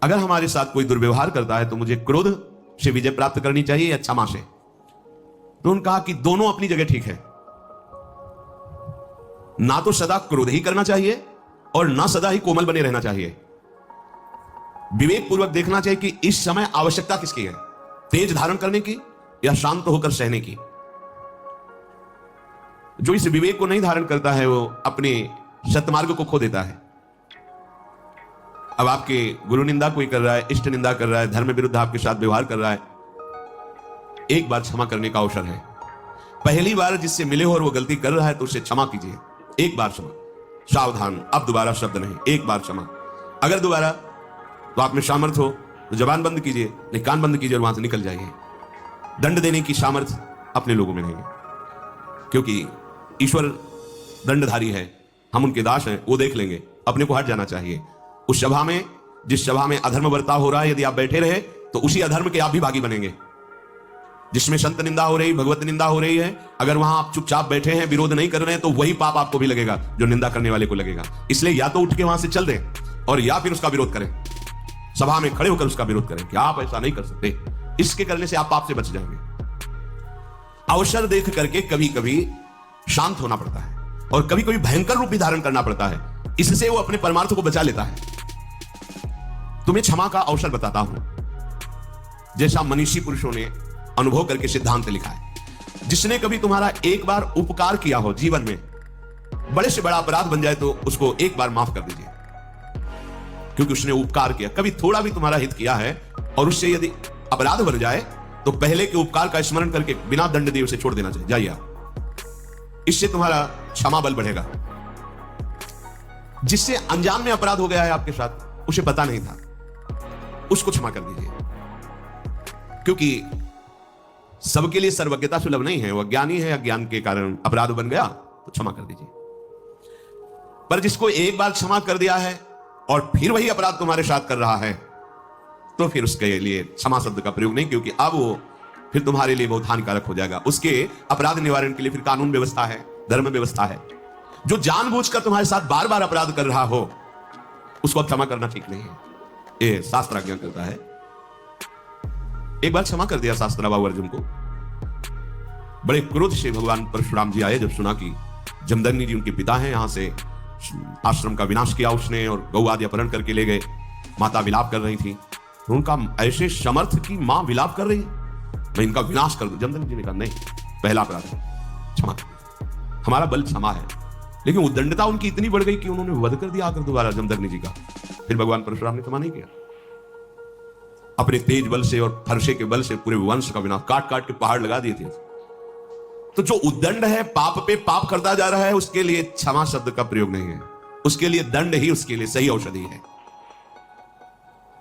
अगर हमारे साथ कोई दुर्व्यवहार करता है तो मुझे क्रोध से विजय प्राप्त करनी चाहिए या क्षमा से? तो उन्होंने कहा कि दोनों अपनी जगह ठीक है। ना तो सदा क्रोध ही करना चाहिए और ना सदा ही कोमल बने रहना चाहिए। विवेक पूर्वक देखना चाहिए कि इस समय आवश्यकता किसकी है, तेज धारण करने की या शांत होकर सहने की। जो इस विवेक को नहीं धारण करता है वो अपने सत्मार्ग को खो देता है। अब आपके गुरु निंदा कोई कर रहा है, इष्ट निंदा कर रहा है, धर्म विरुद्ध आपके साथ व्यवहार कर रहा है, एक बार क्षमा करने का अवसर है। पहली बार जिससे मिले हो और वो गलती कर रहा है तो उसे क्षमा कीजिए, एक बार क्षमा। सावधान, अब दोबारा शब्द नहीं, एक बार क्षमा। अगर दोबारा तो आप में सामर्थ्य हो तो जबान बंद कीजिए, नहीं कान बंद कीजिए और वहां से निकल जाइए। दंड देने की सामर्थ्य अपने लोगों में नहीं है, क्योंकि ईश्वर दंडधारी है, हम उनके दास हैं, वो देख लेंगे। अपने को हट जाना चाहिए। उस सभा में, जिस सभा में अधर्म बर्ताव हो रहा है, यदि आप बैठे रहे तो उसी अधर्म के आप भी भागी बनेंगे। जिसमें संत निंदा हो रही, भगवत निंदा हो रही है, अगर वहां आप चुपचाप बैठे हैं, विरोध नहीं कर रहे हैं, तो वही पाप आपको भी लगेगा जो निंदा करने वाले को लगेगा। इसलिए या तो उठ के वहां से चल दें और या फिर उसका विरोध करें, सभा में खड़े होकर उसका विरोध करें कि आप ऐसा नहीं कर सकते। इसके करने से आप पाप से बच जाएंगे। अवसर देख करके कभी कभी शांत होना पड़ता है और कभी कभी भयंकर रूप भी धारण करना पड़ता है, इससे वो अपने परमार्थ को बचा लेता है। तुम्हें क्षमा का अवसर बताता हूं, जैसा मनीषी पुरुषों ने अनुभव करके सिद्धांत लिखा है। जिसने कभी तुम्हारा एक बार उपकार किया हो जीवन में, बड़े से बड़ा अपराध बन जाए तो उसको एक बार माफ कर दीजिए, क्योंकि उसने उपकार किया। कभी थोड़ा भी तुम्हारा हित किया है और उससे यदि अपराध बन जाए तो पहले के उपकार का स्मरण करके बिना दंड दिए उसे छोड़ देना चाहिए। जाइए आप, इससे तुम्हारा क्षमा बल बढ़ेगा। जिससे अनजान में अपराध हो गया है आपके साथ, उसे पता नहीं था, उसको क्षमा कर दीजिए, क्योंकि सबके लिए सर्वज्ञता सुलभ नहीं है। वो अज्ञानी है, अज्ञान के कारण अपराध बन गया तो क्षमा कर दीजिए। पर जिसको एक बार क्षमा कर दिया है और फिर वही अपराध तुम्हारे साथ कर रहा है, तो फिर उसके लिए क्षमा शब्द का प्रयोग नहीं, क्योंकि अब वो फिर तुम्हारे लिए बहुत हानिकारक हो जाएगा। उसके अपराध निवारण के लिए फिर कानून व्यवस्था है, धर्म व्यवस्था है। जो जानबूझकर तुम्हारे साथ बार बार अपराध कर रहा हो, उसको क्षमा करना ठीक नहीं है, ये शास्त्र आज्ञा करता है। एक बार क्षमा कर दिया शास्त्र बाबू अर्जुन को। बड़े क्रोध से भगवान परशुराम जी आए, जब सुना कि जमदग्नि जी उनके पिता हैं, यहां से आश्रम का विनाश किया उसने और गौ आदि अपहरण करके ले गए। माता विलाप कर रही थी, तो उनका ऐसे समर्थ की मां विलाप कर रही है, मैं इनका विनाश कर दूं। जमदग्नि जी ने कहा नहीं, पहला अपराध है, क्षमा कर। हमारा बल क्षमा है, लेकिन उद्दंडता उनकी इतनी बढ़ गई कि उन्होंने वध कर दिया आकर दोबारा जमदग्नि जी का। फिर भगवान परशुराम ने क्षमा नहीं किया, अपने तेज बल से और फरसे के बल से पूरे वंश का विनाश, काट काट के पहाड़ लगा दिए थे। तो जो उद्दंड है, पाप पे पाप करता जा रहा है, उसके लिए क्षमा शब्द का प्रयोग नहीं है, उसके लिए दंड ही उसके लिए सही औषधि है।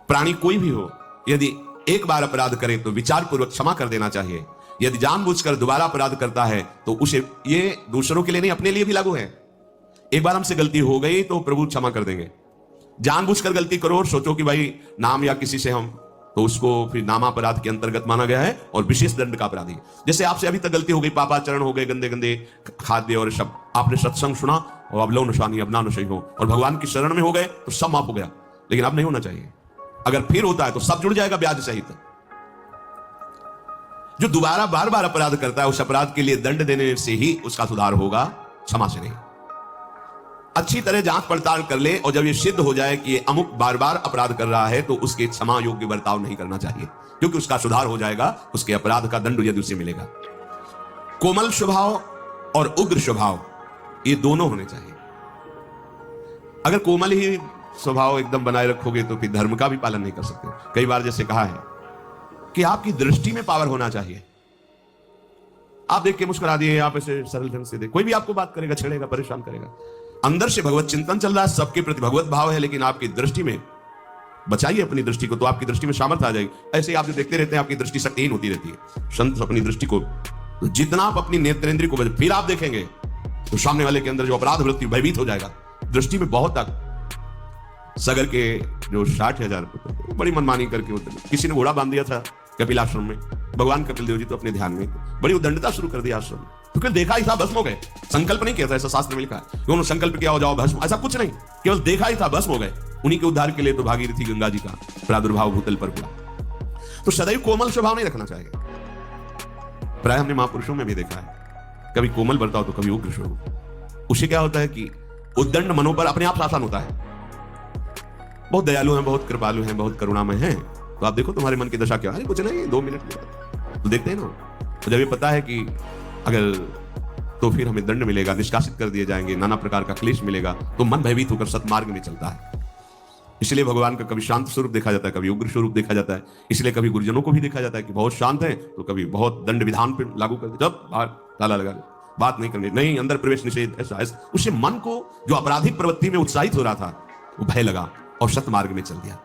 प्राणी कोई भी हो, यदि एक बार अपराध करे तो विचार पूर्वक क्षमा कर देना चाहिए। यदि जानबूझकर दोबारा अपराध करता है तो उसे, ये दूसरों के लिए नहीं अपने लिए भी लागू है। एक बार हमसे गलती हो गई तो प्रभु क्षमा कर देंगे। जानबूझकर गलती करो और सोचो कि भाई नाम या किसी से हम, तो उसको फिर नामापराध के अंतर्गत माना गया है और विशेष दंड का अपराधी। जैसे आपसे अभी तक गलती हो गई, पापाचरण हो गए, गंदे गंदे खाद्य और सब, आपने सत्संग सुना और अब लो नशानी अब ना नशे हो और भगवान की शरण में हो गए तो सब माफ हो गया, लेकिन अब नहीं होना चाहिए। अगर फिर होता है तो सब जुड़ जाएगा ब्याज सहित। जो दोबारा बार बार अपराध करता है, उस अपराध के लिए दंड देने से ही उसका सुधार होगा, क्षमा से नहीं। अच्छी तरह जांच पड़ताल कर ले और जब ये सिद्ध हो जाए कि ये अमुक बार बार अपराध कर रहा है, तो उसके क्षमा योग्य बर्ताव नहीं करना चाहिए, क्योंकि उसका सुधार हो जाएगा, उसके अपराध का दंड यदि उसे मिलेगा। कोमल स्वभाव और उग्र स्वभाव, ये दोनों होने चाहिए। अगर कोमल ही स्वभाव एकदम बनाए रखोगे तो फिर धर्म का भी पालन नहीं कर सकते। कई बार जैसे कहा है कि आपकी दृष्टि में पावर होना चाहिए। आप देख के मुस्कुरा दिए, आप ऐसे सरल ढंग से देख, कोई भी आपको बात करेगा, छेड़ेगा, परेशान करेगा। अंदर से भगवत चिंतन चल रहा है, सबके प्रति भगवत भाव है, लेकिन आपकी दृष्टि में, बचाइए अपनी दृष्टि को, तो आपकी दृष्टि में सामर्थ्य आ जाएगी। ऐसे आप जो देखते रहते हैं, आपकी दृष्टि शक्तिहीन होती रहती है। संत अपनी दृष्टि को, जितना आप अपनी नेत्रेंद्रिय को, फिर आप देखेंगे तो सामने वाले के अंदर जो अपराध वृत्ति भयभीत हो जाएगा। दृष्टि में बहुत तक सगर के जो 60,000 बड़ी मनमानी करके होते, किसी ने घोड़ा बांध दिया था कपिल आश्रम में, भगवान कपिल देव जी तो अपने ध्यान में बड़ी उद्दंडता शुरू कर दिया आश्रम में, तो केवल देखा ही था, भस्म हो गए। संकल्प नहीं किया था, ऐसा शास्त्र में लिखा है, उन्होंने संकल्प किया हो जाओ भस्म, ऐसा कुछ नहीं, केवल देखा ही था, भस्म हो गए। उन्हीं के उद्धार के लिए तो भागीरथी गंगा जी का प्रादुर्भाव भूतल पर हुआ। तो सदैव कोमल स्वभाव नहीं रखना चाहिए। प्राय हमने महापुरुषों में भी देखा है, कभी कोमल बरताव तो कभी उग्र स्वरूप। उससे क्या होता है कि उद्दंड मनों पर अपने आप शासन होता है। बहुत दयालु हैं, बहुत कृपालु हैं, बहुत करुणामय हैं, तो आप देखो तुम्हारे मन की दशा क्या है। कुछ नहीं, 2 मिनट तो देखते हैं ना। तो जब ये पता है कि अगर तो फिर हमें दंड मिलेगा, निष्कासित कर दिए जाएंगे, नाना प्रकार का क्लेश मिलेगा, तो मन भयभीत होकर सतमार्ग में चलता है। इसलिए भगवान का कभी शांत स्वरूप देखा जाता है, कभी उग्र स्वरूप देखा जाता है। इसलिए कभी गुरुजनों को भी देखा जाता है कि बहुत शांत है, तो कभी बहुत दंड विधान पर लागू कर दे, जब बाहर ताला लगा दे, बात नहीं करनी, नहीं अंदर प्रवेश निषेध, ऐसा। उससे मन को जो आपराधिक प्रवृत्ति में उत्साहित हो रहा था वो भय लगा और सतमार्ग में चल दिया।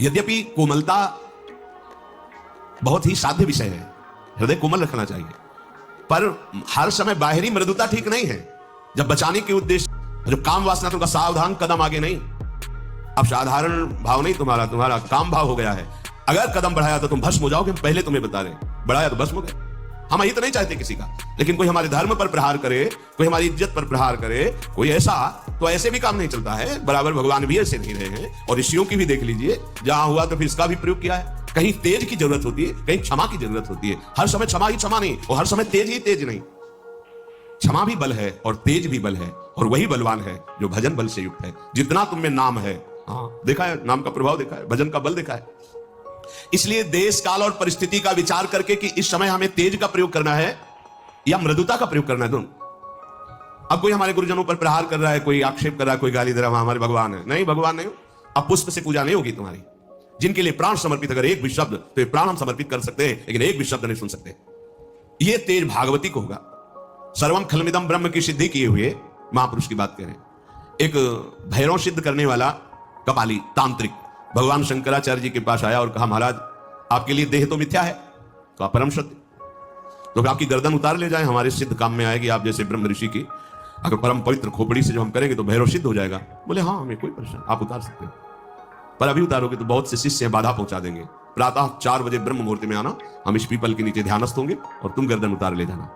यद्यपि कोमलता बहुत ही साध्य विषय है, हृदय कोमल रखना चाहिए, पर हर समय बाहरी मृदुता ठीक नहीं है। जब बचाने के उद्देश्य जो काम वासना, तुमका सावधान कदम आगे नहीं। अब साधारण भाव नहीं तुम्हारा काम भाव हो गया है। अगर कदम बढ़ाया तो तुम भस्म हो जाओगे, पहले तुम्हें बता रहे, बढ़ाया तो भस्म हो गए। हम यही तो नहीं चाहते किसी का, लेकिन कोई हमारे धर्म पर प्रहार करे, कोई हमारी इज्जत पर प्रहार करे, कोई ऐसा, तो ऐसे भी काम नहीं चलता है। बराबर भगवान भी ऐसे नहीं रहे हैं, और ऋषियों की भी देख लीजिए, जहां हुआ तो फिर इसका भी प्रयोग किया है। कहीं तेज की जरूरत होती है, कहीं क्षमा की जरूरत होती है। हर समय क्षमा ही क्षमा नहीं, और हर समय तेज ही तेज नहीं। क्षमा भी बल है और तेज भी बल है, और वही बलवान है जो भजन बल से युक्त है। जितना तुम में नाम है, हाँ देखा है, नाम का प्रभाव देखा है, भजन का बल देखा है। इसलिए देश काल और परिस्थिति का विचार करके कि इस समय हमें तेज का प्रयोग करना है या मृदुता का प्रयोग करना है, दोनों। अब कोई हमारे गुरुजनों पर प्रहार कर रहा है, कोई आक्षेप कर रहा है, कोई गाली दे रहा है, हमारे भगवान है, नहीं भगवान नहीं हो। अब पुष्प से पूजा नहीं होगी तुम्हारी। जिनके लिए प्राण समर्पित, अगर एक भी शब्द, तो ये प्राण हम समर्पित कर सकते हैं, लेकिन एक भी शब्द नहीं सुन सकते। ये तेज भागवती को होगा। सर्वम खलमिदम ब्रह्म की सिद्धि किए हुए महापुरुष की बात करें, एक भैरव सिद्ध करने वाला कपाली तांत्रिक भगवान शंकराचार्य जी के पास आया और कहा, महाराज आपके लिए देह तो मिथ्या है, तो आप परम सत्य, तो आपकी गर्दन उतार ले जाए, हमारे सिद्ध काम में आएगी। आप जैसे ब्रह्म ऋषि की अगर परम पवित्र खोपड़ी से जो हम करेंगे तो भैरव सिद्ध हो जाएगा। बोले हाँ, हमें कोई परेशानी, आप उतार सकते हैं, पर अभी उतारोगे तो बहुत से शिष्य बाधा पहुंचा देंगे। प्रातः 4 बजे ब्रह्म मुहूर्त में आना, हम इस पीपल के नीचे ध्यानस्थ होंगे और तुम गर्दन उतार ले जाना।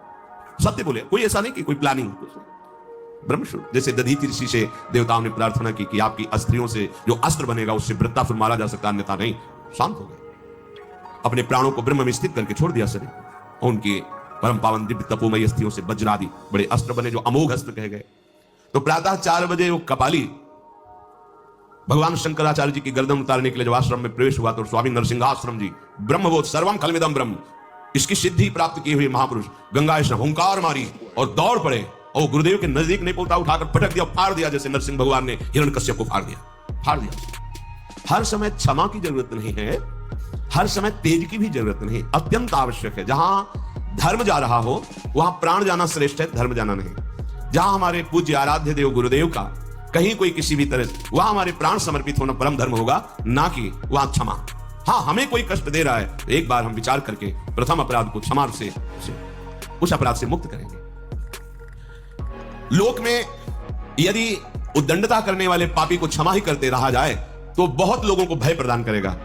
सत्य बोले, कोई ऐसा नहीं कि कोई प्लानिंग। ब्रह्मशुद्ध, जैसे दधीचि ऋषि से देवताओं ने प्रार्थना की कि आपकी अस्त्रियों से जो अस्त्र बनेगा उससे वृत्तासुर मारा जा सकता, अन्यथा नहीं। शांत हो गए, अपने प्राणों को ब्रह्म में स्थित करके छोड़ दिया शरीर, और उनके परम पावन दिव्य तपोमयी अस्थियों से वज्रादि बड़े अस्त्र बने जो अमोघ अस्त्र कहे गए। तो प्रातः 4 बजे वो कपाली भगवान शंकराचार्य जी की गर्दन उतारने के लिए जब आश्रम में प्रवेश हुआ, तो स्वामी नरसिंहाश्रम जी ब्रह्मबोध सर्वम खलमिदम ब्रह्म, इसकी सिद्धि प्राप्त किए हुए महापुरुष गंगा स्नान हुंकार मारी और दौड़ पड़े, और गुरुदेव के नजदीक नहीं पहुंचा, उठाकर पटक दिया, फाड़ दिया, जैसे नरसिंह भगवान ने हिरण्यकश्यप को फाड़ दिया। हर समय क्षमा की जरूरत नहीं है, हर समय तेज की भी जरूरत नहीं, अत्यंत आवश्यक है। जहां धर्म जा रहा हो वहां प्राण जाना श्रेष्ठ है, धर्म जाना नहीं। जहां हमारे पूज्य आराध्य देव गुरुदेव का कहीं कोई किसी भी तरह, वहां हमारे प्राण समर्पित होना परम धर्म होगा, ना कि वहां क्षमा। हाँ, हमें कोई कष्ट दे रहा है तो एक बार हम विचार करके प्रथम अपराध को क्षमा से उस अपराध से मुक्त करेंगे। लोक में यदि उद्दंडता करने वाले पापी को क्षमा ही करते रहा जाए तो बहुत लोगों को भय प्रदान करेगा।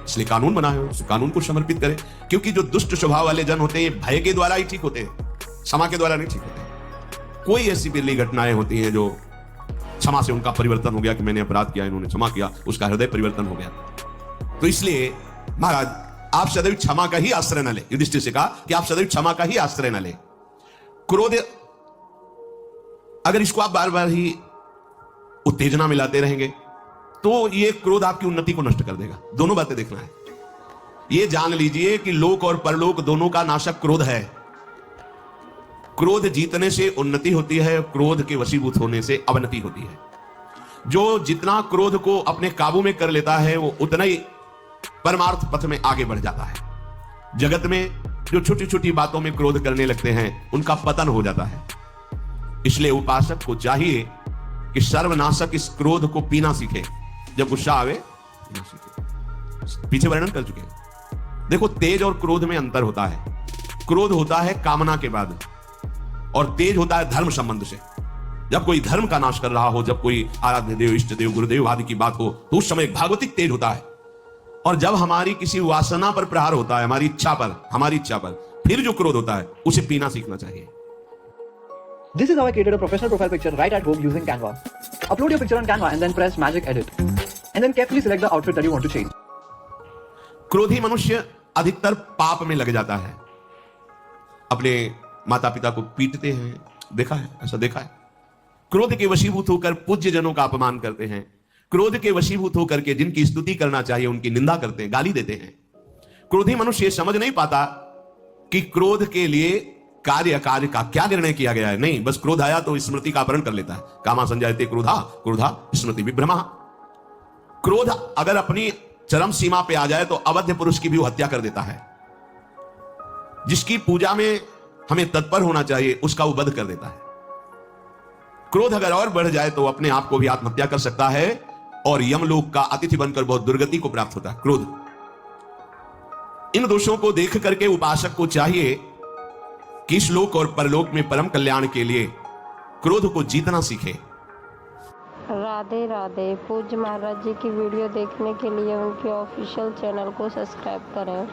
इसलिए कानून बना है, उस कानून को समर्पित करें, क्योंकि जो दुष्ट स्वभाव वाले जन होते हैं ये भय के द्वारा ही ठीक होते हैं, क्षमा के द्वारा नहीं ठीक होते। कोई ऐसी बिरली घटनाएं होती हैं जो क्षमा से उनका परिवर्तन हो गया कि मैंने अपराध किया, इन्होंने क्षमा किया, उसका हृदय परिवर्तन हो गया। तो इसलिए महाराज आप सदैव क्षमा का ही आश्रय न ले। युधिष्ठिर से कहा कि आप सदैव क्षमा का ही आश्रय न ले। क्रोध, अगर इसको आप बार बार ही उत्तेजना में लाते रहेंगे तो ये क्रोध आपकी उन्नति को नष्ट कर देगा। दोनों बातें देखना है। ये जान लीजिए कि लोक और परलोक दोनों का नाशक क्रोध है। क्रोध जीतने से उन्नति होती है, क्रोध के वशीभूत होने से अवनति होती है। जो जितना क्रोध को अपने काबू में कर लेता है वो उतना ही परमार्थ पथ में आगे बढ़ जाता है। जगत में जो छोटी छोटी बातों में क्रोध करने लगते हैं उनका पतन हो जाता है। इसलिए उपासक को चाहिए कि सर्वनाशक इस क्रोध को पीना सीखे। जब गुस्सा आवे पीना सीखे। पीछे वर्णन कर चुके हैं। देखो, तेज और क्रोध में अंतर होता है। क्रोध होता है कामना के बाद और तेज होता है धर्म संबंध से। जब कोई धर्म का नाश कर रहा हो, जब कोई आराध्य देव, इष्ट देव, गुरुदेव आदि की बात हो, तो उस समय भागवतिक तेज होता है। और जब हमारी किसी वासना पर प्रहार होता है, हमारी इच्छा पर, फिर जो क्रोध होता है उसे पीना सीखना चाहिए। This is how I created a professional profile picture right at home using Canva. Upload your picture on Canva and then press Magic Edit. And then carefully select the outfit that you want to change. क्रोधी मनुष्य अधिकतर पाप में लग जाता है, अपने माता पिता को पीटते हैं, देखा है, ऐसा देखा है। क्रोध के वशीभूत होकर पूज्य जनों का अपमान करते हैं, क्रोध के वशीभूत होकर के जिनकी स्तुति करना चाहिए उनकी निंदा करते हैं, गाली देते हैं। क्रोधी मनुष्य समझ नहीं पाता कि क्रोध के लिए कार्य का क्या निर्णय किया गया है। नहीं, बस क्रोध आया तो स्मृति का अपहरण कर लेता है। कामा संजायते क्रोधा क्रोधा स्मृति विभ्रमा। क्रोध अगर अपनी चरम सीमा पे आ जाए तो अवध्य पुरुष की भी वो हत्या कर देता है। जिसकी पूजा में हमें तत्पर होना चाहिए उसका वो वध कर देता है। क्रोध अगर और बढ़ जाए तो अपने आप को भी आत्महत्या कर सकता है और यमलोक का अतिथि बनकर बहुत दुर्गति को प्राप्त होता है क्रोध। इन दोषों को देख करके उपासक को चाहिए कि इस लोक और परलोक में परम कल्याण के लिए क्रोध को जीतना सीखे। राधे राधे। पूज्य महाराज जी की वीडियो देखने के लिए उनके ऑफिशियल चैनल को सब्सक्राइब करें।